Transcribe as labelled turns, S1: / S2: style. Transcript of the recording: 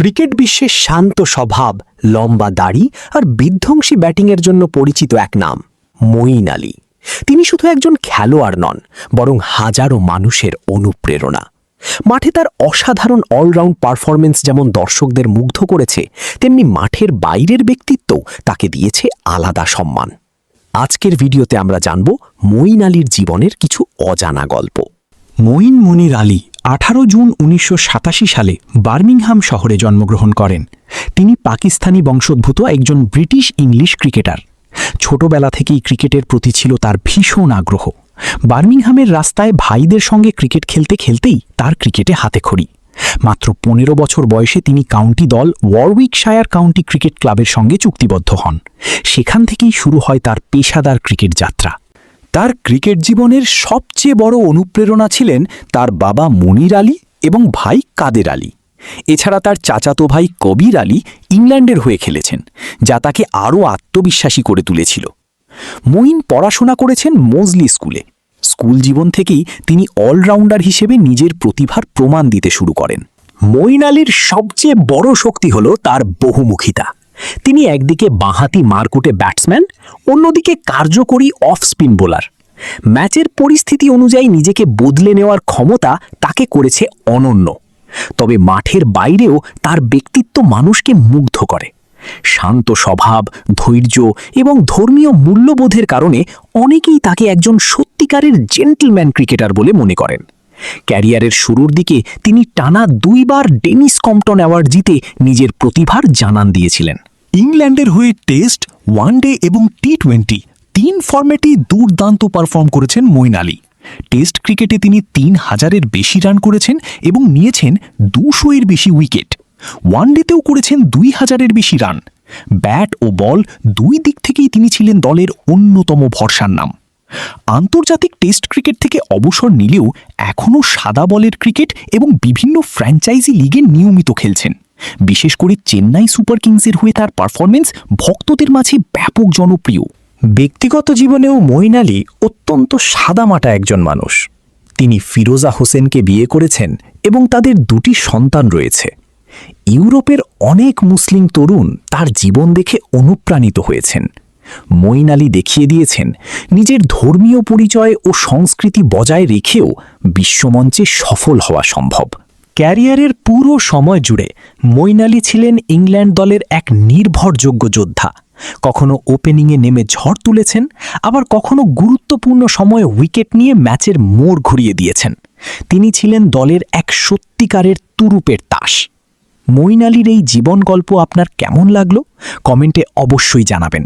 S1: Cricket বিশ্বের শান্ত স্বভাব, লম্বা দাড়ি আর বিধ্বংসী ব্যাটিংয়ের জন্য পরিচিত এক নাম মঈন আলী। তিনি শুধু একজন খেলোয়াড় নন, বরং হাজারো মানুষের অনুপ্রেরণা। মাঠে তার অসাধারণ অলরাউন্ড পারফরমেন্স যেমন দর্শকদের মুগ্ধ করেছে, তেমনি মাঠের বাইরের ব্যক্তিত্বও তাকে দিয়েছে আলাদা সম্মান। আজকের ভিডিওতে আমরা জানব মঈন আলীর জীবনের কিছু অজানা গল্প।
S2: মঈন মুনির আলী 18 জুন 1987 সালে বার্মিংহাম শহরে জন্মগ্রহণ করেন। তিনি পাকিস্তানি বংশোদ্ভূত একজন ব্রিটিশ ইংলিশ ক্রিকেটার। ছোটবেলা থেকেই ক্রিকেটের প্রতি ছিল তার ভীষণ আগ্রহ। বার্মিংহামের রাস্তায় ভাইদের সঙ্গে ক্রিকেট খেলতে খেলতেই তার ক্রিকেটে হাতেখড়ি। মাত্র 15 বছর বয়সে তিনি কাউন্টি দল ওয়ারউইকশায়ার কাউন্টি ক্রিকেট ক্লাবের সঙ্গে চুক্তিবদ্ধ হন। সেখান থেকেই শুরু হয় তার পেশাদার ক্রিকেট যাত্রা। তার ক্রিকেট জীবনের সবচেয়ে বড় অনুপ্রেরণা ছিলেন তার বাবা মুনির আলী এবং ভাই কাদের আলী। এছাড়া তার চাচাতো ভাই কবির আলী ইংল্যান্ডের হয়ে খেলেছেন, যা তাকে আরও আত্মবিশ্বাসী করে তুলেছিল। মঈন পড়াশোনা করেছেন মোজলি স্কুলে। স্কুল জীবন থেকেই তিনি অলরাউন্ডার হিসেবে নিজের প্রতিভার প্রমাণ দিতে শুরু করেন। মঈন আলীর সবচেয়ে বড় শক্তি হল তার বহুমুখিতা। তিনি একদিকে বাঁহাতি মারকুটে ব্যাটসম্যান, অন্যদিকে কার্যকরী অফ স্পিন বোলার। ম্যাচের পরিস্থিতি অনুযায়ী নিজেকে বদলে নেওয়ার ক্ষমতা তাকে করেছে অনন্য। তবে মাঠের বাইরেও তার ব্যক্তিত্ব মানুষকে মুগ্ধ করে। শান্ত স্বভাব, ধৈর্য এবং ধর্মীয় মূল্যবোধের কারণে অনেকেই তাকে একজন সত্যিকারের জেন্টলম্যান ক্রিকেটার বলে মনে করেন। ক্যারিয়ারের শুরুর দিকে তিনি টানা 2 বার ডেনিস কম্পটন অ্যাওয়ার্ড জিতে নিজের প্রতিভার জানান দিয়েছিলেন।
S3: ইংল্যান্ডের হয়ে টেস্ট, ওয়ানডে এবং টি-20 3 ফরম্যাটেই দুর্দান্ত পারফর্ম করেছেন মঈন আলী। টেস্ট ক্রিকেটে তিনি 3000-এর বেশি রান করেছেন এবং নিয়েছেন 200-এর বেশি উইকেট। ওয়ানডেতেও করেছেন 2000-এর বেশি রান। ব্যাট ও বল দুই দিক থেকেই তিনি ছিলেন দলের অন্যতম ভরসার নাম। আন্তর্জাতিক টেস্ট ক্রিকেট থেকে অবসর নিলেও এখনও সাদা বলের ক্রিকেট এবং বিভিন্ন ফ্র্যাঞ্চাইজি লিগে নিয়মিত খেলছেন। বিশেষ করে চেন্নাই সুপার কিংসের হয়ে তার পারফরমেন্স ভক্তদের মাঝে ব্যাপক জনপ্রিয়।
S2: ব্যক্তিগত জীবনেও মঈন আলী অত্যন্ত সাদামাটা একজন মানুষ। তিনি ফিরোজা হোসেনকে বিয়ে করেছেন এবং তাদের 2টি সন্তান রয়েছে। ইউরোপের অনেক মুসলিম তরুণ তার জীবন দেখে অনুপ্রাণিত হয়েছেন। মঈন আলী দেখিয়ে দিয়েছেন নিজের ধর্মীয় পরিচয় ও সংস্কৃতি বজায় রেখেও বিশ্বমঞ্চে সফল হওয়া সম্ভব। ক্যারিয়ারের পুরো সময় জুড়ে মঈন আলী ছিলেন ইংল্যান্ড দলের এক নির্ভরযোগ্য যোদ্ধা। কখনো ওপেনিংয়ে নেমে ঝড় তুলেছেন, আবার কখনো গুরুত্বপূর্ণ সময়ে উইকেট নিয়ে ম্যাচের মোড় ঘুরিয়ে দিয়েছেন। তিনি ছিলেন দলের এক সত্যিকারের তুরুপের তাস। মঈন আলীর এই জীবন গল্প আপনার কেমন লাগলো? কমেন্টে অবশ্যই জানাবেন।